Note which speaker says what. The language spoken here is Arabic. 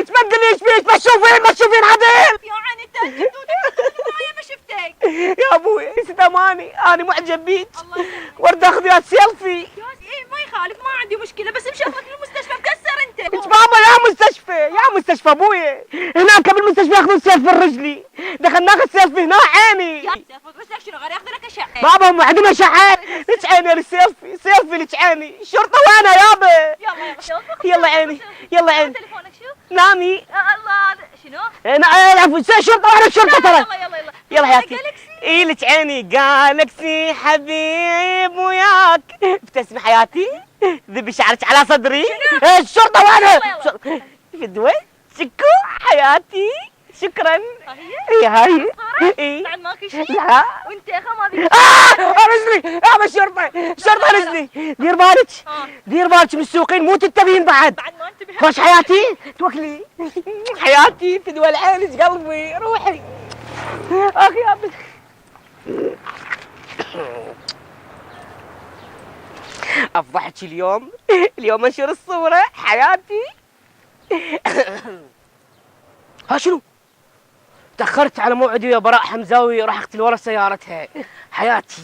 Speaker 1: فيك؟ ما تقوليش فيك، ما تشوفين عدل.
Speaker 2: يا عيني انت معايا ما شفتك.
Speaker 1: يا ابوي نسيت اماني، انا معجب بيك.
Speaker 2: الله يسلمك.
Speaker 1: ورد اخذ وياك سيلفي.
Speaker 2: ايه ما يخالف، ما عندي مشكله، بس مشغلك للمستشفى مكسر انت.
Speaker 1: انت بابا يا مستشفى، يا مستشفى ابوي. هناك بالمستشفى ياخذون سيلفي الرجلي، دخل ناخذ سيلفي هنا عيني.
Speaker 2: يا سيلفي رجلك شنو غير ياخذ لك اشعه؟
Speaker 1: بابا هم عندهم اشعه. ليش عيني السيلفي، سيلفي ليش عيني؟ الشرطه وينها يابا؟
Speaker 2: يلا
Speaker 1: يلا عيني، يلا عيني.
Speaker 2: تليفونك شو؟
Speaker 1: نامي.
Speaker 2: الله شنو؟
Speaker 1: العفو، شرطه وانا الشرطه ترى.
Speaker 2: يلا
Speaker 1: يلا حياتي. ايه لك عيني جالكسي حبيب وياك، ابتسمي حياتي، ذبي شعرك على صدري. الشرطه وينها؟ في الدوي. شكو حياتي، شكرا.
Speaker 2: هي
Speaker 1: هاي
Speaker 2: ايه بعد ماكو شيء؟
Speaker 1: لا.
Speaker 2: وانت يا اخي ما بيك.
Speaker 1: رجلي يا الشرطه رجلي. دير بالك، دير بالك من السوقين مو تتبين بعد
Speaker 2: ما انتبه.
Speaker 1: خوش حياتي، توكلي. حياتي فدوى العين قلبي روحي. اخ يا ابني. افضحك اليوم، اليوم انشر الصورة حياتي. ها شنو؟ تأخرت على موعدي يا براء حمزاوي، راح اقتل ورا سيارتها حياتي.